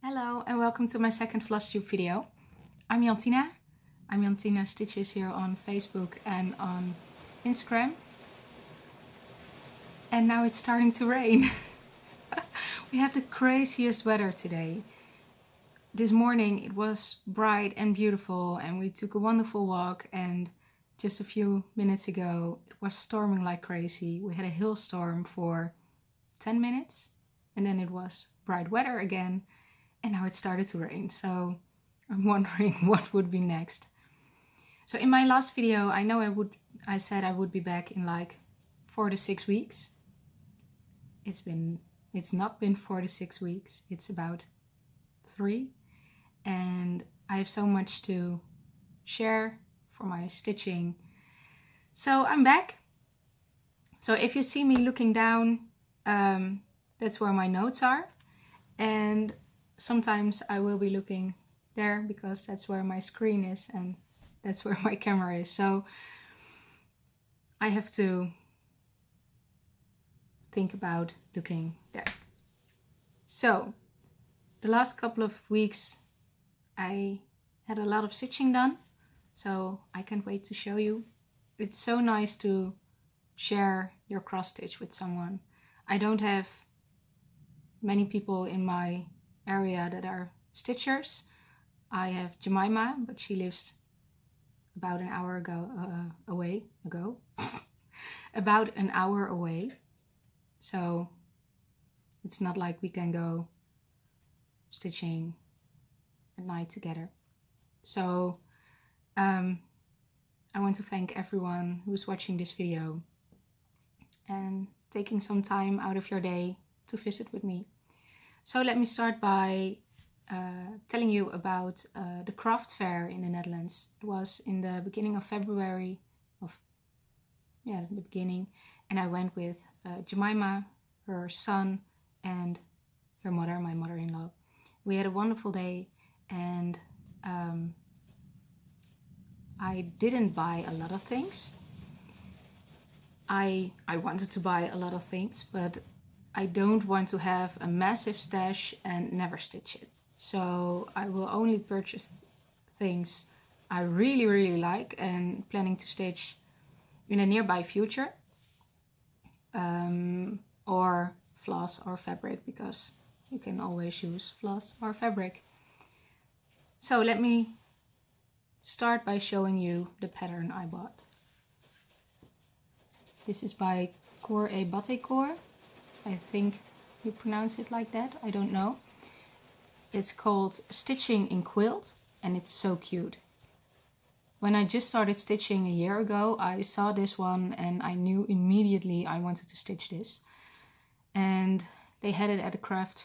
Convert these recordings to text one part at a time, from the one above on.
Hello and welcome to my second Flosstube video. I'm Jantina. I'm Jantina Stitches here on Facebook and on Instagram. And now it's starting to rain. We have the craziest weather today. This morning it was bright and beautiful and we took a wonderful walk, and just a few minutes ago it was storming like crazy. We had a hailstorm for 10 minutes and then it was bright weather again. And now it started to rain, so I'm wondering what would be next. So in my last video, I said I would be back in like 4 to 6 weeks. It's not been 4 to 6 weeks. It's about 3. And I have so much to share for my stitching. So I'm back. So if you see me looking down, that's where my notes are. And sometimes I will be looking there because that's where my screen is and that's where my camera is. So I have to think about looking there. So the last couple of weeks I had a lot of stitching done. So I can't wait to show you. It's so nice to share your cross stitch with someone. I don't have many people in my area that are stitchers. I have Jemima, but she lives about an hour away. About an hour away. So it's not like we can go stitching at night together. So I want to thank everyone who's watching this video and taking some time out of your day to visit with me. So let me start by telling you about the craft fair in the Netherlands. It was in the beginning of February, and I went with Jemima, her son, and her mother, my mother-in-law. We had a wonderful day, and I didn't buy a lot of things. I wanted to buy a lot of things, but I don't want to have a massive stash and never stitch it. So I will only purchase things I really like and planning to stitch in a nearby future. Or floss or fabric, because you can always use floss or fabric. So let me start by showing you the pattern I bought. This is by Core A Batecore. I think you pronounce it like that, I don't know. It's called Stitching in Quilt and it's so cute. When I just started stitching a year ago, I saw this one and I knew immediately I wanted to stitch this. And they had it at a craft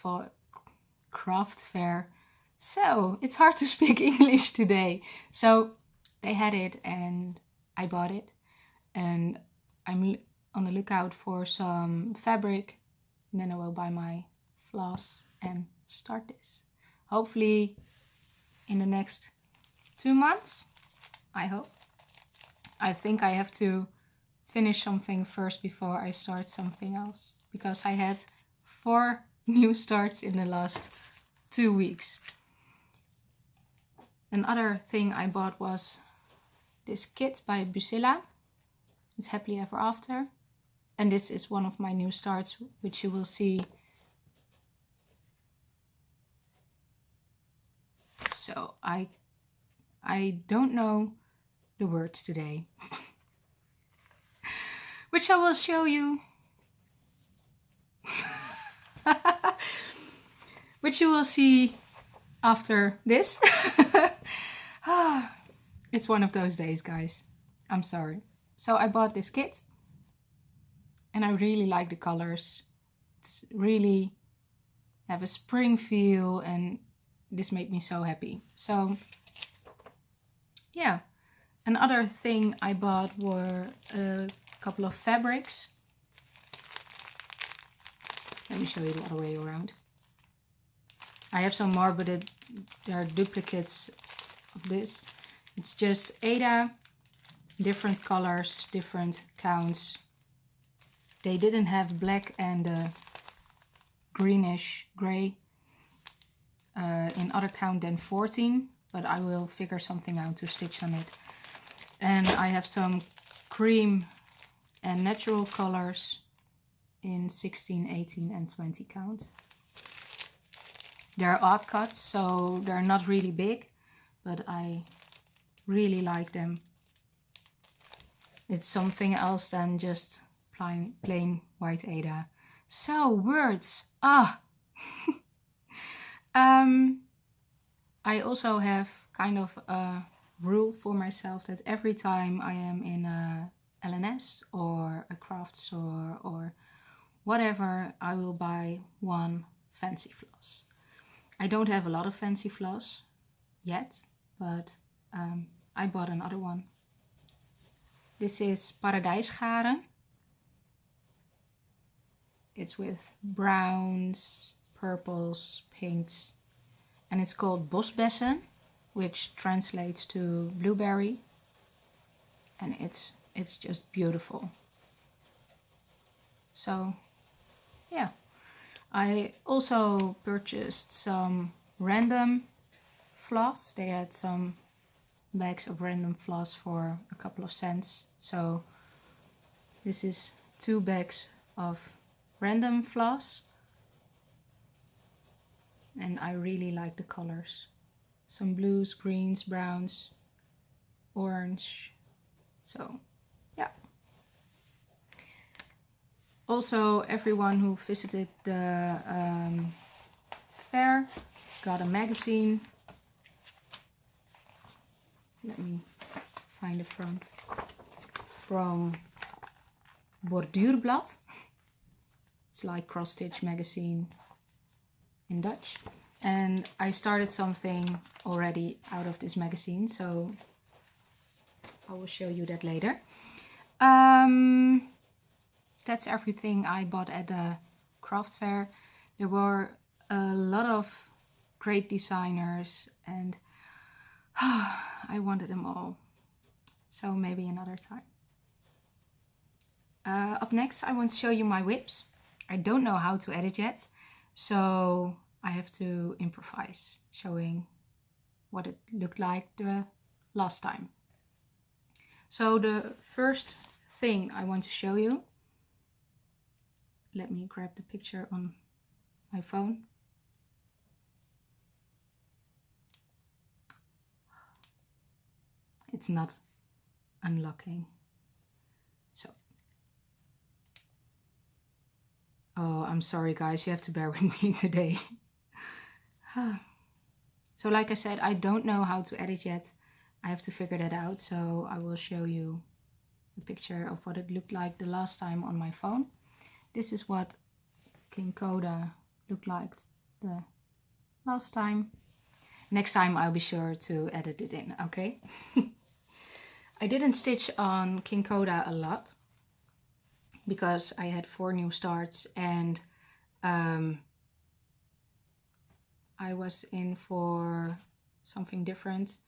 fair. So it's hard to speak English today. So they had it and I bought it. And I'm on the lookout for some fabric. And then I will buy my floss and start this. Hopefully in the next 2 months, I hope. I think I have to finish something first before I start something else. Because I had 4 new starts in the last 2 weeks. Another thing I bought was this kit by Priscilla. It's Happily Ever After. And this is one of my new starts, which you will see. So I don't know the words today. Which I will show you. Which you will see after this. It's one of those days, guys. I'm sorry. So I bought this kit. And I really like the colors. It's really have a spring feel and this made me so happy. So yeah, another thing I bought were a couple of fabrics. Let me show you the other way around. I have some more, but they are duplicates of this. It's just Ada, different colors, different counts. They didn't have black and greenish gray in other count than 14, but I will figure something out to stitch on it. And I have some cream and natural colors in 16, 18 and 20 count. They're odd cuts, so they're not really big, but I really like them. It's something else than just plain white Aida. So, words. I also have kind of a rule for myself that every time I am in a LNS or a craft store or whatever, I will buy one fancy floss. I don't have a lot of fancy floss yet, but I bought another one. This is Paradijsgaren. It's with browns, purples, pinks, and it's called Bosbessen, which translates to blueberry, and it's just beautiful. So yeah, I also purchased some random floss. They had some bags of random floss for a couple of cents. So this is 2 bags of random floss. And I really like the colors. Some blues, greens, browns, orange. So yeah. Also, everyone who visited the fair got a magazine. Let me find the front. From Borduurblad. It's like cross-stitch magazine in Dutch. And I started something already out of this magazine, so I will show you that later. That's everything I bought at the craft fair. There were a lot of great designers and I wanted them all. So maybe another time. Up next I want to show you my whips. I don't know how to edit yet, so I have to improvise, showing what it looked like the last time. So the first thing I want to show you, let me grab the picture on my phone. It's not unlocking. So, oh, I'm sorry guys, you have to bear with me today. So like I said, I don't know how to edit yet. I have to figure that out, so I will show you a picture of what it looked like the last time on my phone. This is what King Coda looked like the last time. Next time I'll be sure to edit it in, okay? I didn't stitch on King Coda a lot because I had 4 new starts and I was in for something different.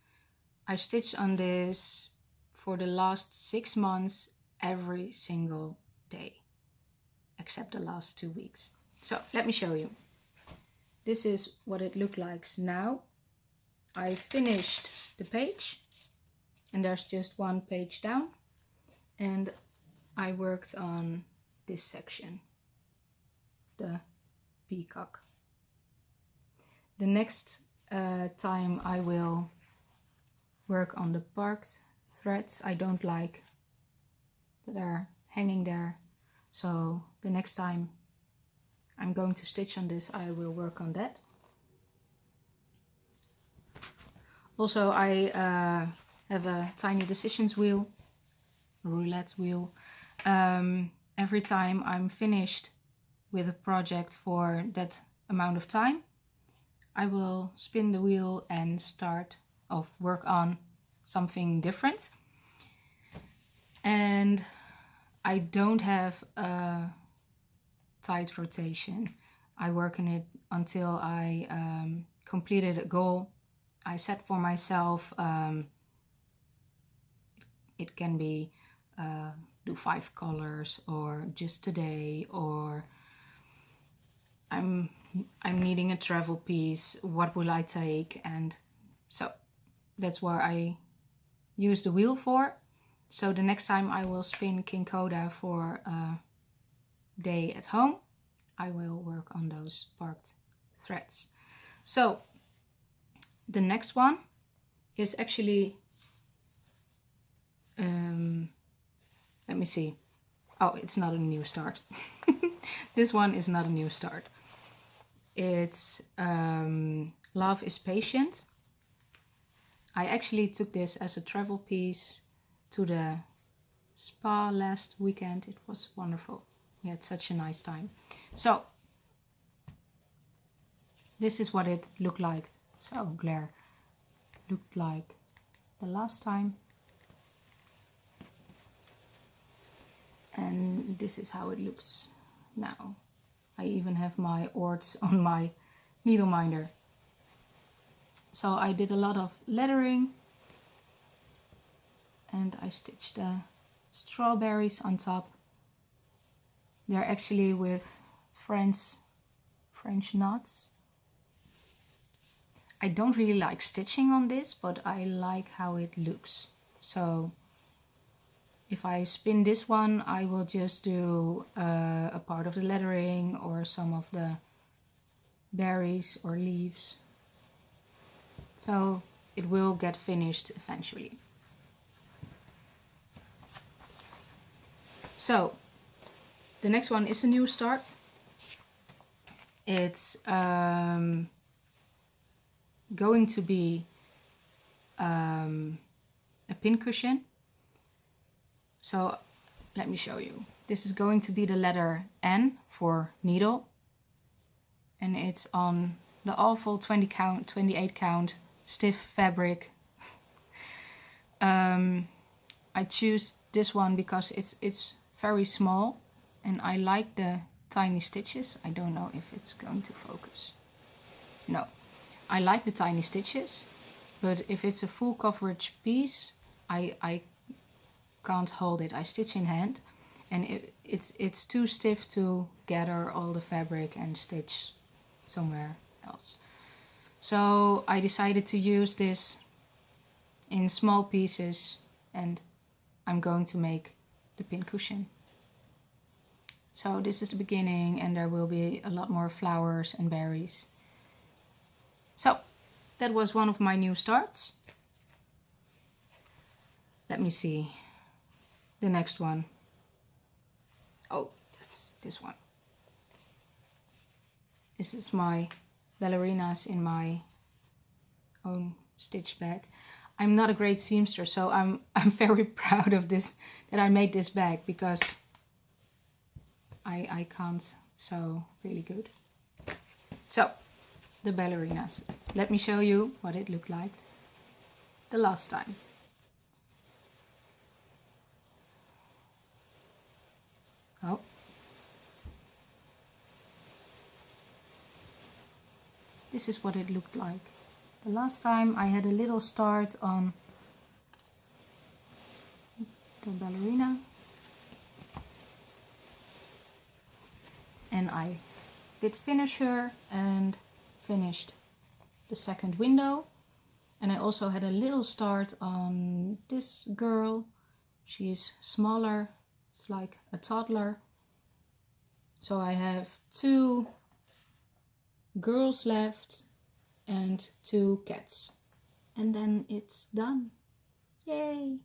I stitched on this for the last 6 months every single day, except the last 2 weeks. So let me show you. This is what it looked like now. I finished the page and there's just 1 page down, and I worked on this section, the peacock. The next time I will work on the parked threads. I don't like that they're hanging there, so the next time I'm going to stitch on this, I will work on that. Also, I have a tiny decisions wheel, a roulette wheel. Every time I'm finished with a project for that amount of time, I will spin the wheel and start off work on something different. And I don't have a tight rotation. I work on it until I completed a goal I set for myself. It can be do 5 colors or just today, or I'm I'm needing a travel piece, what will I take? And so that's where I use the wheel for. So the next time I will spin King Coda for a day at home, I will work on those sparked threads. So the next one is actually, let me see. Oh, it's not a new start. This one is not a new start. It's Love is Patient. I actually took this as a travel piece to the spa last weekend. It was wonderful. We had such a nice time. So this is what it looked like. So glare looked like the last time. And this is how it looks now. I even have my orts on my needle minder. So I did a lot of lettering and I stitched the strawberries on top. They're actually with French knots. I don't really like stitching on this, but I like how it looks. So if I spin this one, I will just do a part of the lettering or some of the berries or leaves. So it will get finished eventually. So the next one is a new start. It's going to be a pincushion. So let me show you. This is going to be the letter N for needle. And it's on the awful 20 count, 28 count stiff fabric. I choose this one because it's very small and I like the tiny stitches. I don't know if it's going to focus. No, I like the tiny stitches, but if it's a full coverage piece, I can't hold it. I stitch in hand and it's too stiff to gather all the fabric and stitch somewhere else. So I decided to use this in small pieces and I'm going to make the pincushion. So this is the beginning and there will be a lot more flowers and berries. So that was one of my new starts. Let me see the next one. Oh, yes, this one. This is my ballerinas in my own stitch bag. I'm not a great seamstress, so I'm very proud of this, that I made this bag, because I can't sew really good. So the ballerinas. Let me show you what it looked like the last time. Oh. This is what it looked like. The last time I had a little start on the ballerina. And I did finish her and finished the second window. And I also had a little start on this girl. She is smaller. It's like a toddler. So I have 2 girls left and 2 cats. And then it's done. Yay!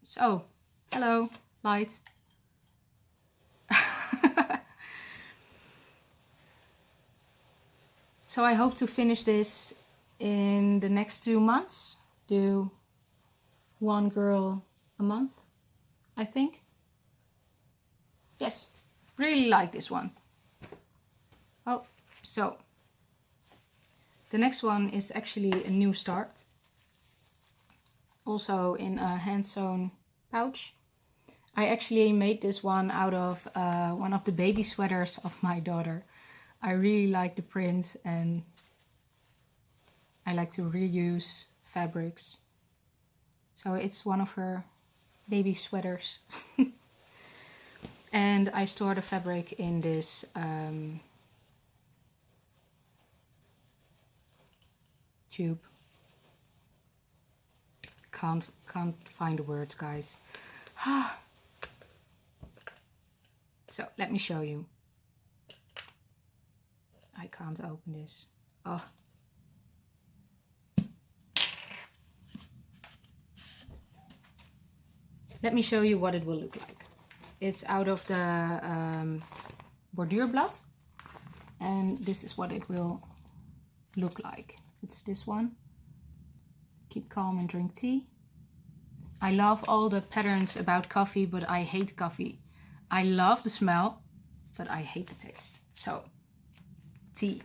So, hello, light. So I hope to finish this in the next 2 months. Do 1 girl a month, I think. Yes, really like this one. Oh, so the next one is actually a new start. Also in a hand sewn pouch. I actually made this one out of one of the baby sweaters of my daughter. I really like the print and I like to reuse fabrics. So it's one of her baby sweaters. And I store the fabric in this tube. Can't find the words, guys. So let me show you. I can't open this. Oh. Let me show you what it will look like. It's out of the borduurblad, and this is what it will look like. It's this one. Keep calm and drink tea. I love all the patterns about coffee, but I hate coffee. I love the smell, but I hate the taste. So, tea.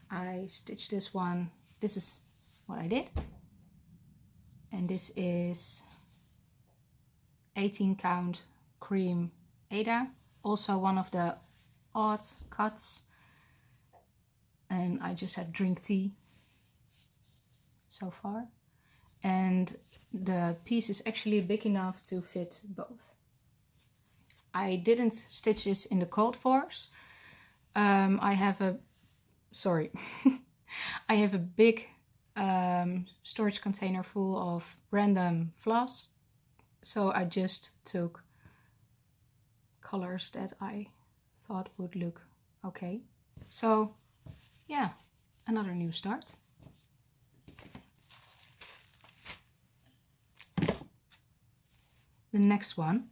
I stitched this one. This is what I did. And this is 18 count cream Ada. Also one of the odd cuts. And I just have drink tea so far. And the piece is actually big enough to fit both. I didn't stitch this in the cold force. I have a, sorry, I have a big storage container full of random floss. So I just took colors that I thought would look okay. So yeah, another new start. The next one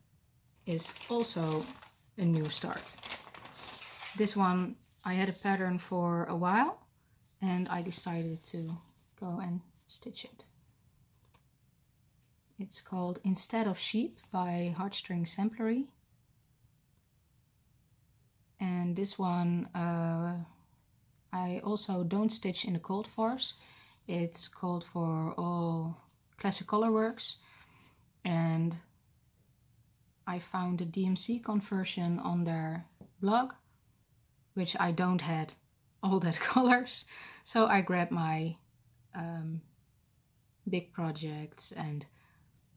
is also a new start. This one I had a pattern for a while and I decided to go and stitch it. It's called Instead of Sheep by Heartstring Samplery. And this one I also don't stitch in the cold force. It's called for all Classic Colorworks, and I found the DMC conversion on their blog, which I don't had all that colors. So I grabbed my big projects and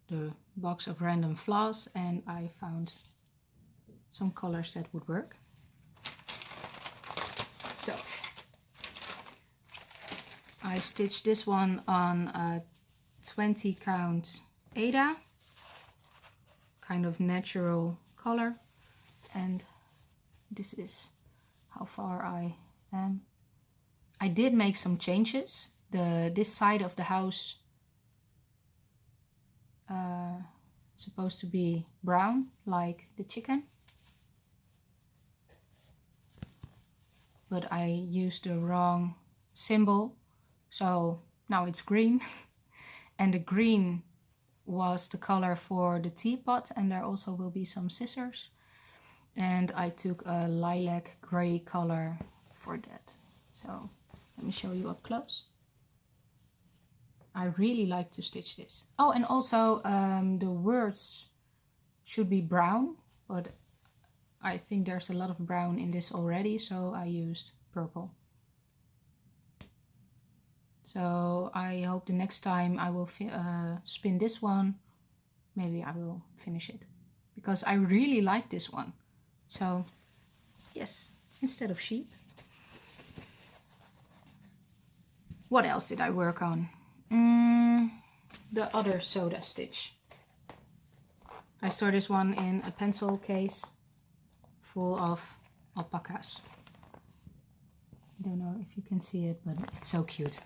the box of random floss, and I found some colors that would work. So I stitched this one on a 20 count Ada, kind of natural color, and this is how far I am. I did make some changes. This side of the house supposed to be brown like the chicken, but I used the wrong symbol, so now it's green. And the green was the color for the teapot, and there also will be some scissors. And I took a lilac gray color for that. So let me show you up close. I really like to stitch this. Oh, and also the words should be brown, but I think there's a lot of brown in this already, so I used purple. So I hope the next time I will spin this one, maybe I will finish it, because I really like this one. So yes, Instead of Sheep. What else did I work on? The other soda stitch. I stored this one in a pencil case full of alpacas. I don't know if you can see it, but it's so cute.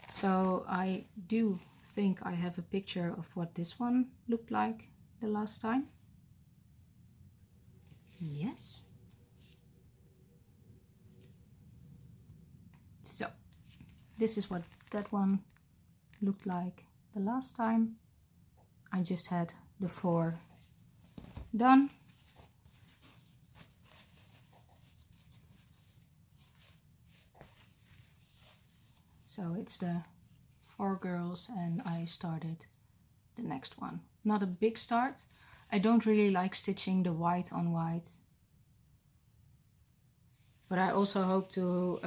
So I do think I have a picture of what this one looked like the last time. Yes. So this is what that one looked like the last time. I just had the 4 done. So it's the 4 girls, and I started the next one. Not a big start. I don't really like stitching the white on white. But I also hope to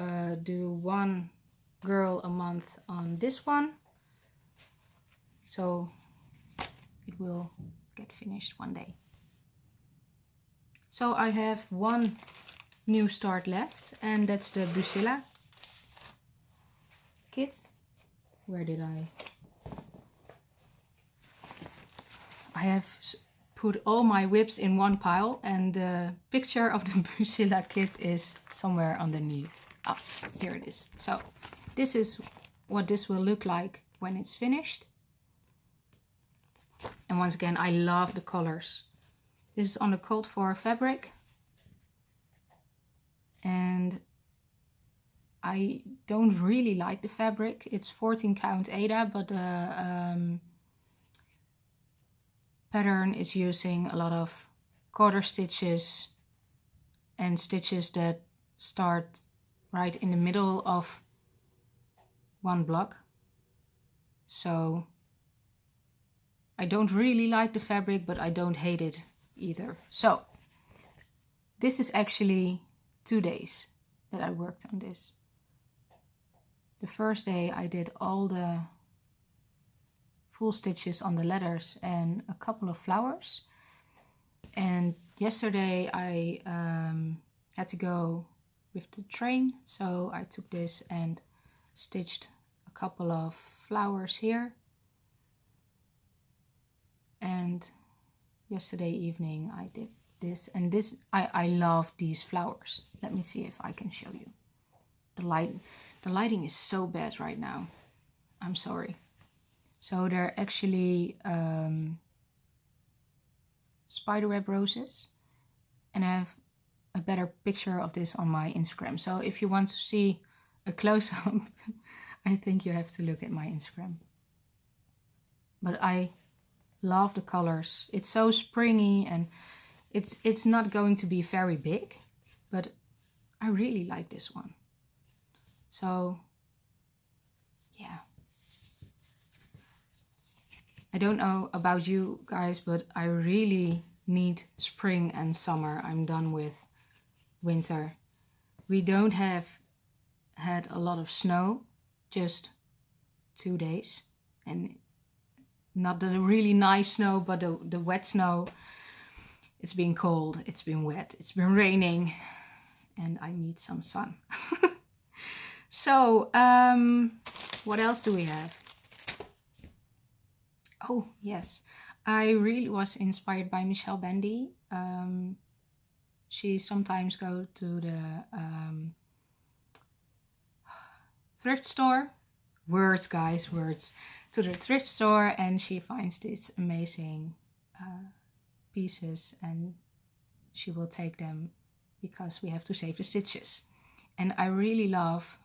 do 1 girl a month on this one. So it will get finished one day. So I have one new start left, and that's the Priscilla kit. Where did I have put all my whips in one pile, and the picture of the Priscilla kit is somewhere underneath. Oh, here it is. So this is what this will look like when it's finished. And once again, I love the colors. This is on the Cold for fabric. And I don't really like the fabric. It's 14 count Aida, but the pattern is using a lot of quarter stitches and stitches that start right in the middle of one block. So I don't really like the fabric, but I don't hate it either. So this is actually 2 days that I worked on this. The first day I did all the full stitches on the letters and a couple of flowers. And yesterday I had to go with the train, so I took this and stitched a couple of flowers here. And yesterday evening I did this, and this I love these flowers. Let me see if I can show you. The lighting is so bad right now. I'm sorry. So they're actually Spiderweb Roses, and I have a better picture of this on my Instagram. So if you want to see a close-up, I think you have to look at my Instagram. But I love the colors. It's so springy, and it's not going to be very big, but I really like this one. So yeah, I don't know about you guys, but I really need spring and summer. I'm done with winter. We don't have had a lot of snow, just 2 days, and not the really nice snow, but the wet snow. It's been cold, it's been wet, it's been raining, and I need some sun. So what else do we have? Oh yes, I really was inspired by Michelle Bandy. She sometimes goes to the thrift store. Words, guys, words. To the thrift store, and she finds these amazing pieces, and she will take them because we have to save the stitches. And I really love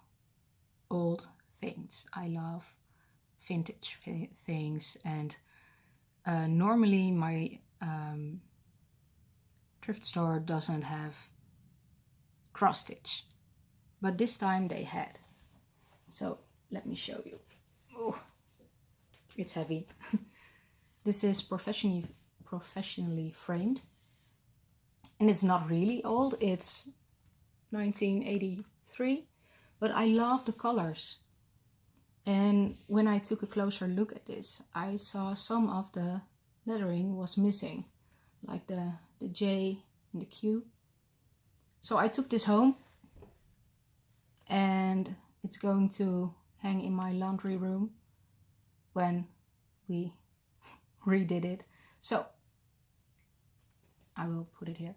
old things. I love vintage things, and normally my thrift store doesn't have cross stitch, but this time they had. So let me show you. Oh, it's heavy. This is professionally framed, and it's not really old. It's 1983, but I love the colors. And when I took a closer look at this, I saw some of the lettering was missing, like the J and the Q. So I took this home, and it's going to hang in my laundry room when we redid it. So I will put it here.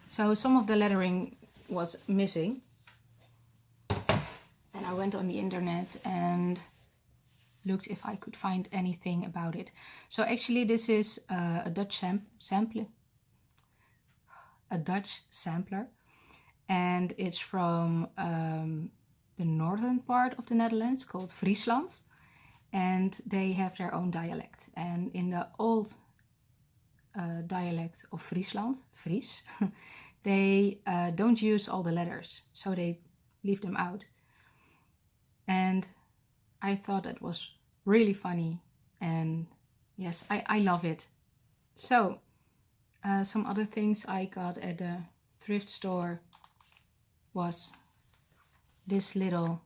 So some of the lettering was missing, and I went on the internet and looked if I could find anything about it. So actually this is a Dutch sampler, and it's from the northern part of the Netherlands called Friesland, and they have their own dialect. And in the old dialect of Friesland, Fries, they don't use all the letters, so they leave them out. And I thought that was really funny, and yes, I love it. So some other things I got at the thrift store was this little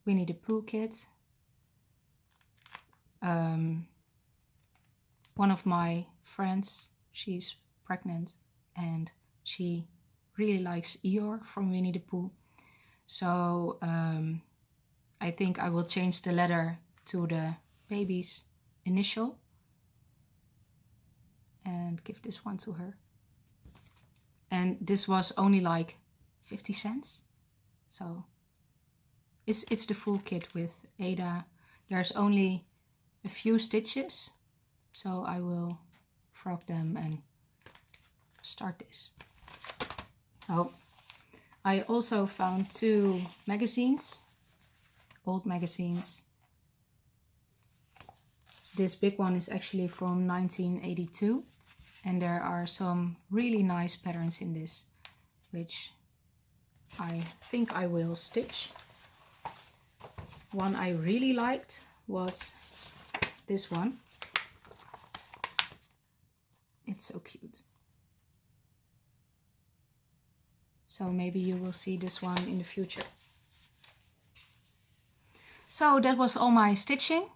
Winnie the Pooh kit. one of my friends, she's pregnant and she really likes Eeyore from Winnie the Pooh. So I think I will change the letter to the baby's initial and give this one to her. And this was only like 50 cents. So it's the full kit with Ada. There's only a few stitches, so I will frog them and start this. Oh, I also found 2 magazines, old magazines. This big one is actually from 1982, and there are some really nice patterns in this, which I think I will stitch. One I really liked was this one. It's so cute. So maybe you will see this one in the future. So that was all my stitching.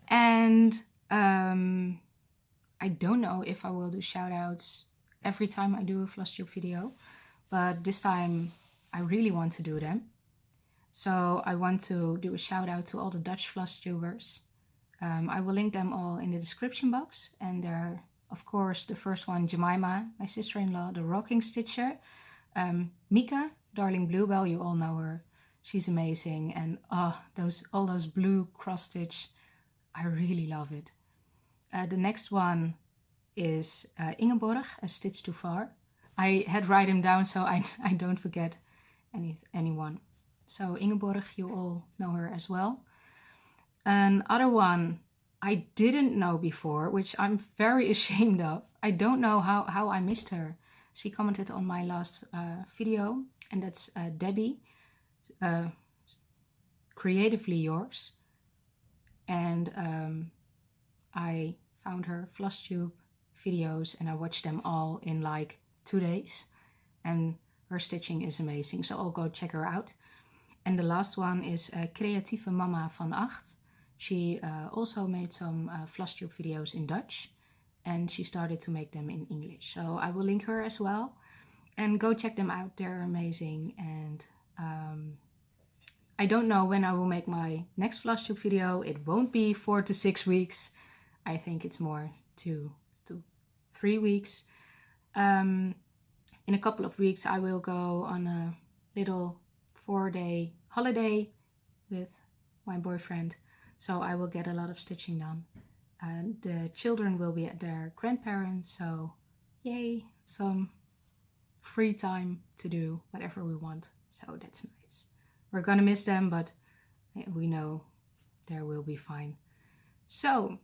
And I don't know if I will do shout outs every time I do a Flosstube video, but this time I really want to do them. So I want to do a shout out to all the Dutch Flosstubers. I will link them all in the description box, and they're of course the first one, Jemima, my sister-in-law, the rocking stitcher. Mieke, darling Bluebell, you all know her. She's amazing, and all those blue cross stitch, I really love it. The next one is Ingeborg, A Stitch Too Far. I had write them down so I don't forget anyone. So Ingeborg, you all know her as well. Another one I didn't know before, which I'm very ashamed of. I don't know how I missed her. She commented on my last video, and that's Debbie, Creatively Yours. And I found her Flosstube videos and I watched them all in like 2 days. And her stitching is amazing, so I'll go check her out. And the last one is Creatieve Mama van 8. She also made some Flosstube videos in Dutch, and she started to make them in English. So I will link her as well, and go check them out. They're amazing. And I don't know when I will make my next Flosstube video. It won't be 4 to 6 weeks. I think it's more 2 to 3 weeks. In a couple of weeks I will go on a little 4-day holiday with my boyfriend. So I will get a lot of stitching done. The children will be at their grandparents, so yay, some free time to do whatever we want. So that's nice. We're gonna miss them, but we know they will be fine. So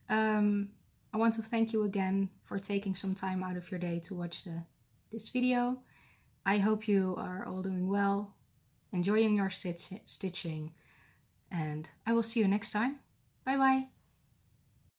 I want to thank you again for taking some time out of your day to watch this video. I hope you are all doing well, enjoying your stitching, and I will see you next time. Bye bye.